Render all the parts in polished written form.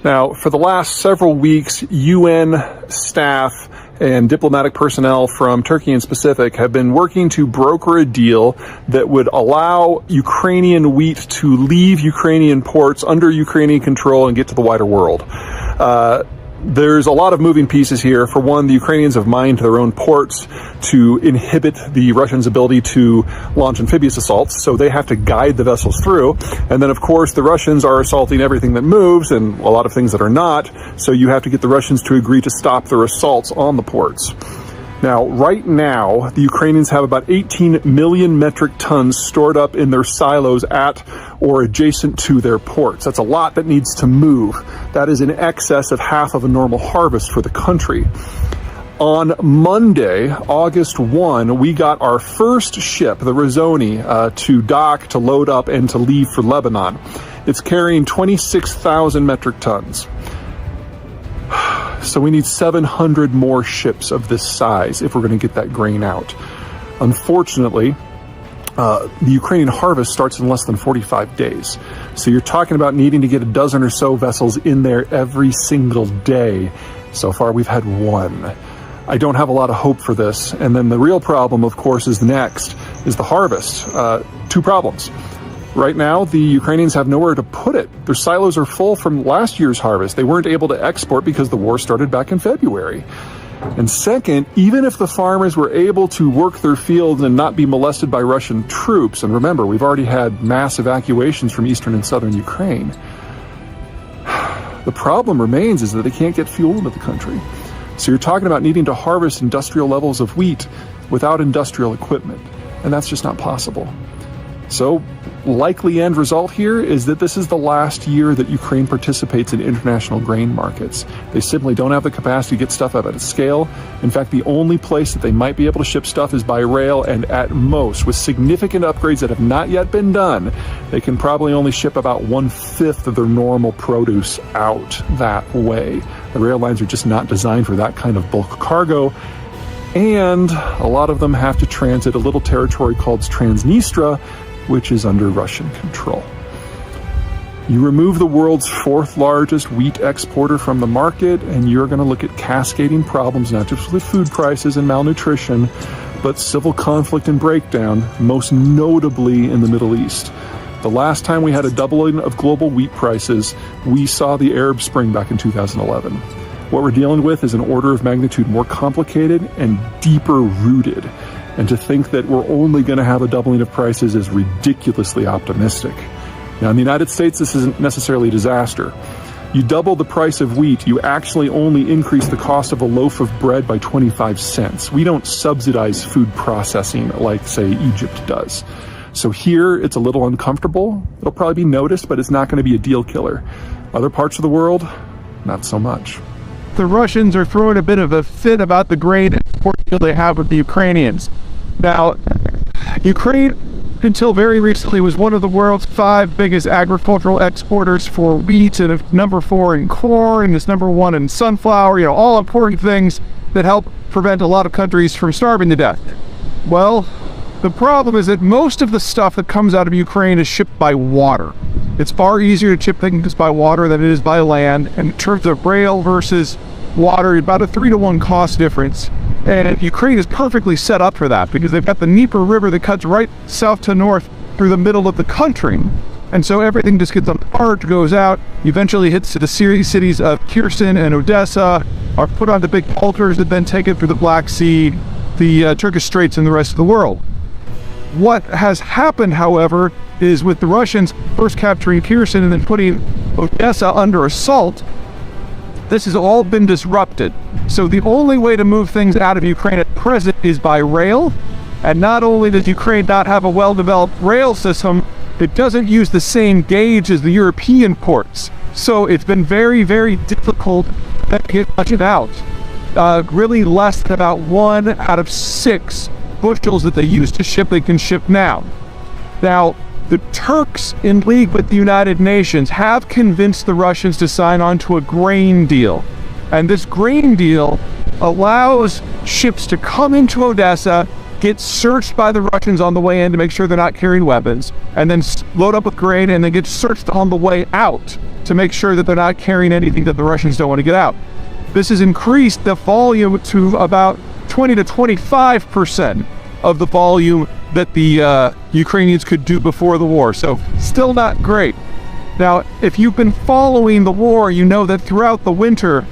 Now, for the last several weeks, UN staff and diplomatic personnel from Turkey and Pacific have been working to broker a deal that would allow Ukrainian wheat to leave Ukrainian ports under Ukrainian control and get to the wider world. There's a lot of moving pieces here. For one, the Ukrainians have mined their own ports to inhibit the Russians' ability to launch amphibious assaults, so they have to guide the vessels through. And then, of course, the Russians are assaulting everything that moves and a lot of things that are not, so you have to get the Russians to agree to stop their assaults on the ports. Now, right now, the Ukrainians have about 18 million metric tons stored up in their silos at or adjacent to their ports. That's a lot that needs to move. That is in excess of half of a normal harvest for the country. On Monday, August 1, we got our first ship, the Razoni, to dock, to load up, and to leave for Lebanon. It's carrying 26,000 metric tons. So we need 700 more ships of this size if we're going to get that grain out. Unfortunately, the Ukrainian harvest starts in less than 45 days. So you're talking about needing to get a dozen or so vessels in there every single day. So far, we've had one. I don't have a lot of hope for this. And then the real problem, of course, is the harvest. Two problems. Right now, the Ukrainians have nowhere to put it. Their silos are full from last year's harvest. They weren't able to export because the war started back in February. And second, even if the farmers were able to work their fields and not be molested by Russian troops, and remember, we've already had mass evacuations from eastern and southern Ukraine, the problem remains is that they can't get fuel into the country. So you're talking about needing to harvest industrial levels of wheat without industrial equipment, and that's just not possible. So, likely end result here is that this is the last year that Ukraine participates in international grain markets. They simply don't have the capacity to get stuff out at a scale. In fact, the only place that they might be able to ship stuff is by rail, and at most, with significant upgrades that have not yet been done, they can probably only ship about 1/5 of their normal produce out that way. The rail lines are just not designed for that kind of bulk cargo. And a lot of them have to transit a little territory called Transnistria, which is under Russian control. You remove the world's fourth largest wheat exporter from the market, and you're going to look at cascading problems, not just with food prices and malnutrition, but civil conflict and breakdown, most notably in the Middle East. The last time we had a doubling of global wheat prices, we saw the Arab Spring back in 2011. What we're dealing with is an order of magnitude more complicated and deeper rooted. And to think that we're only going to have a doubling of prices is ridiculously optimistic. Now, in the United States, this isn't necessarily a disaster. You double the price of wheat, you actually only increase the cost of a loaf of bread by 25 cents. We don't subsidize food processing like, say, Egypt does. So here, it's a little uncomfortable. It'll probably be noticed, but it's not going to be a deal killer. Other parts of the world, not so much. The Russians are throwing a bit of a fit about the grain export deal they have with the Ukrainians. Now, Ukraine, until very recently, was one of the world's 5 biggest agricultural exporters for wheat, and number 4 in corn, and it's number 1 in sunflower, all important things that help prevent a lot of countries from starving to death. Well, the problem is that most of the stuff that comes out of Ukraine is shipped by water. It's far easier to ship things by water than it is by land, and in terms of rail versus water, about a 3-to-1 cost difference. And Ukraine is perfectly set up for that because they've got the Dnieper River that cuts right south to north through the middle of the country. And so everything just gets on the barge, goes out, eventually hits to the cities of Kherson and Odessa, are put onto big bulkers that then take it through the Black Sea, the Turkish Straits, and the rest of the world. What has happened, however, is with the Russians first capturing Kherson and then putting Odessa under assault, this has all been disrupted. So the only way to move things out of Ukraine at present is by rail. And not only does Ukraine not have a well-developed rail system, it doesn't use the same gauge as the European ports. So it's been very, very difficult to get much out. Really less than about 1 out of 6 bushels that they used to ship, they can ship now. Now, the Turks, in league with the United Nations, have convinced the Russians to sign on to a grain deal. And this grain deal allows ships to come into Odessa, get searched by the Russians on the way in to make sure they're not carrying weapons, and then load up with grain and then get searched on the way out to make sure that they're not carrying anything that the Russians don't want to get out. This has increased the volume to about 20 to 25% of the volume that the Ukrainians could do before the war. So still not great. Now, if you've been following the war, you know that throughout the winter,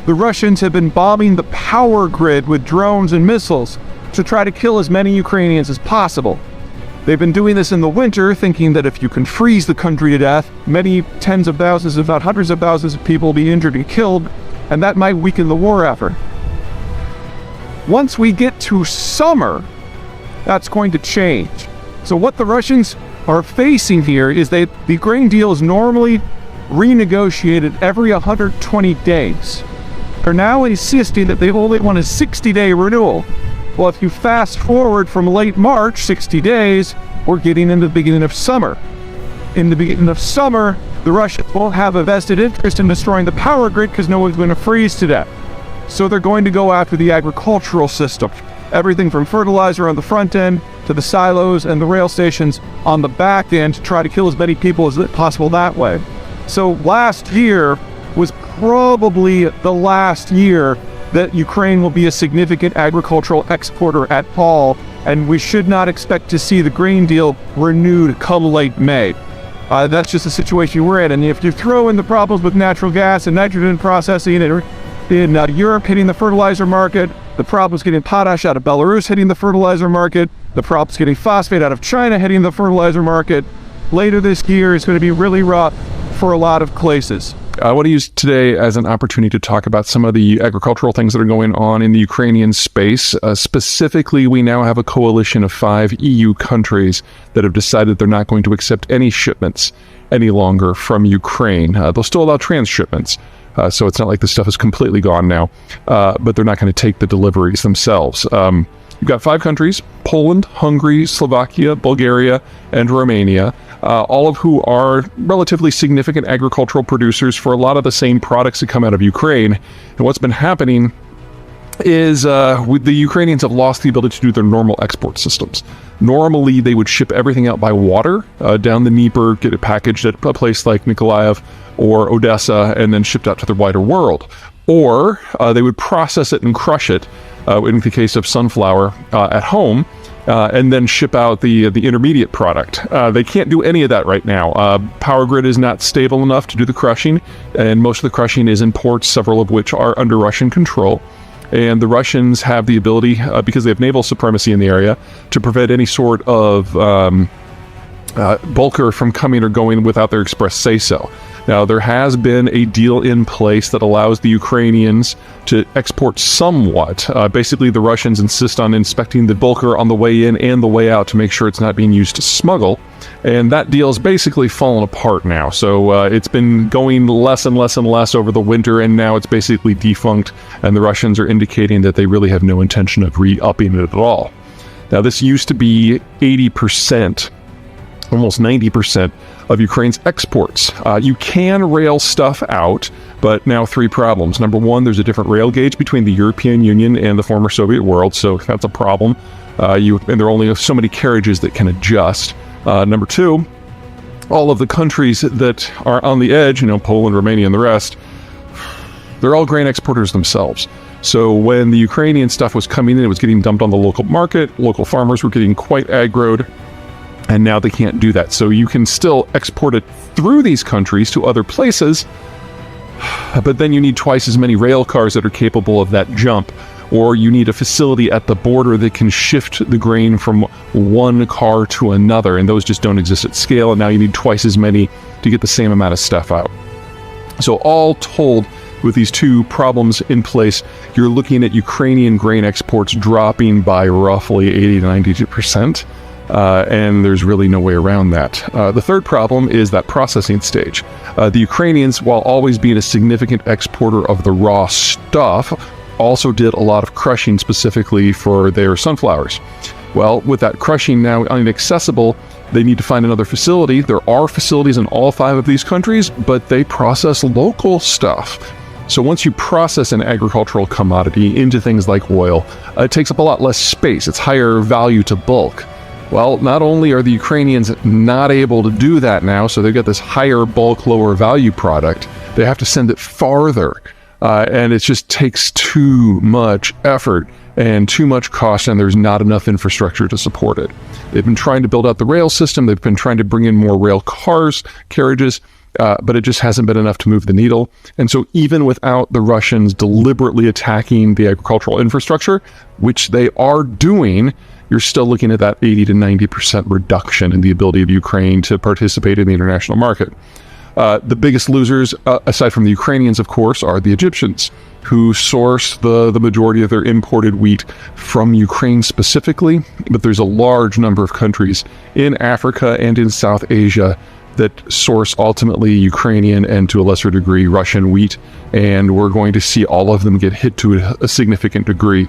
the Russians have been bombing the power grid with drones and missiles to try to kill as many Ukrainians as possible. They've been doing this in the winter, thinking that if you can freeze the country to death, many tens of thousands, if not hundreds of thousands of people will be injured and killed, and that might weaken the war effort. Once we get to summer, that's going to change. So what the Russians are facing here is that the grain deal is normally renegotiated every 120 days. They're now insisting that they only want a 60-day renewal. Well, if you fast forward from late March, 60 days, we're getting into the beginning of summer. In the beginning of summer, the Russians won't have a vested interest in destroying the power grid because no one's going to freeze to death. So they're going to go after the agricultural system. Everything from fertilizer on the front end to the silos and the rail stations on the back end to try to kill as many people as possible that way. So last year was probably the last year that Ukraine will be a significant agricultural exporter at all, and we should not expect to see the grain deal renewed come late May. That's just the situation we're in. And if you throw in the problems with natural gas and nitrogen processing in Europe hitting the fertilizer market, the problems getting potash out of Belarus hitting the fertilizer market, the problems getting phosphate out of China hitting the fertilizer market, later this year is going to be really rough for a lot of places. I want to use today as an opportunity to talk about some of the agricultural things that are going on in the Ukrainian space. Specifically, we now have a coalition of 5 EU countries that have decided they're not going to accept any shipments any longer from Ukraine. They'll still allow transshipments. So it's not like this stuff is completely gone now, but they're not going to take the deliveries themselves. You've got 5 countries: Poland, Hungary, Slovakia, Bulgaria, and Romania, all of who are relatively significant agricultural producers for a lot of the same products that come out of Ukraine. And what's been happening is the Ukrainians have lost the ability to do their normal export systems. Normally, they would ship everything out by water down the Dnieper, get it packaged at a place like Mykolaiv or Odessa, and then shipped out to the wider world. Or they would process it and crush it, in the case of sunflower, at home, and then ship out the intermediate product. They can't do any of that right now. Power grid is not stable enough to do the crushing, and most of the crushing is in ports, several of which are under Russian control. And the Russians have the ability, because they have naval supremacy in the area, to prevent any sort of bulker from coming or going without their express say-so. Now, there has been a deal in place that allows the Ukrainians to export somewhat. Basically, the Russians insist on inspecting the bulker on the way in and the way out to make sure it's not being used to smuggle. And that deal is basically fallen apart now. So it's been going less and less and less over the winter, and now it's basically defunct, and the Russians are indicating that they really have no intention of re-upping it at all. Now, this used to be 80%, almost 90% of Ukraine's exports. You can rail stuff out, but now 3 problems. Number 1, there's a different rail gauge between the European Union and the former Soviet world, so that's a problem. And there are only so many carriages that can adjust. Number 2, all of the countries that are on the edge, Poland, Romania, and the rest, they're all grain exporters themselves. So when the Ukrainian stuff was coming in, it was getting dumped on the local market. Local farmers were getting quite aggroed, and now they can't do that. So you can still export it through these countries to other places, but then you need twice as many rail cars that are capable of that jump, or you need a facility at the border that can shift the grain from one car to another, and those just don't exist at scale, and now you need twice as many to get the same amount of stuff out. So all told, with these 2 problems in place, you're looking at Ukrainian grain exports dropping by roughly 80 to 92%. And there's really no way around that. The 3rd problem is that processing stage. The Ukrainians, while always being a significant exporter of the raw stuff, also did a lot of crushing specifically for their sunflowers. Well, with that crushing now inaccessible, they need to find another facility. There are facilities in all 5 of these countries, but they process local stuff. So once you process an agricultural commodity into things like oil, it takes up a lot less space. It's higher value to bulk. Well, not only are the Ukrainians not able to do that now, so they've got this higher bulk, lower value product, they have to send it farther. And it just takes too much effort and too much cost, and there's not enough infrastructure to support it. They've been trying to build out the rail system. They've been trying to bring in more rail cars, carriages, but it just hasn't been enough to move the needle. And so even without the Russians deliberately attacking the agricultural infrastructure, which they are doing, you're still looking at that 80 to 90% reduction in the ability of Ukraine to participate in the international market. The biggest losers, aside from the Ukrainians, of course, are the Egyptians, who source the majority of their imported wheat from Ukraine specifically. But there's a large number of countries in Africa and in South Asia that source ultimately Ukrainian and to a lesser degree Russian wheat. And we're going to see all of them get hit to a significant degree.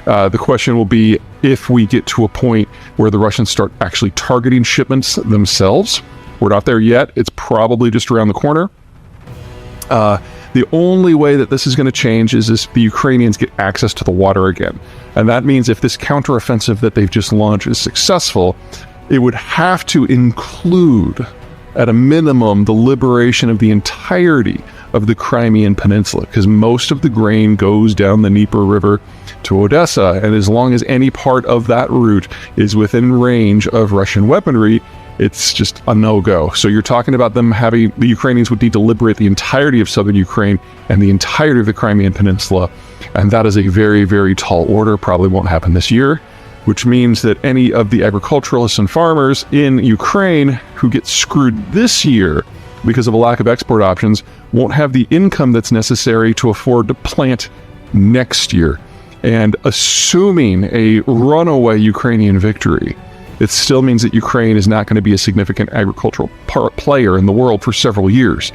The question will be if we get to a point where the Russians start actually targeting shipments themselves. We're not there yet. It's probably just around the corner. The only way that this is going to change is if the Ukrainians get access to the water again. And that means if this counteroffensive that they've just launched is successful, it would have to include, at a minimum, the liberation of the entirety of the Crimean Peninsula, because most of the grain goes down the Dnieper River to Odessa, and as long as any part of that route is within range of Russian weaponry, it's just a no-go. So you're talking about the Ukrainians would need to liberate the entirety of southern Ukraine and the entirety of the Crimean Peninsula, and that is a very, very tall order, probably won't happen this year, which means that any of the agriculturalists and farmers in Ukraine who get screwed this year because of a lack of export options won't have the income that's necessary to afford to plant next year. And assuming a runaway Ukrainian victory, it still means that Ukraine is not going to be a significant agricultural player in the world for several years.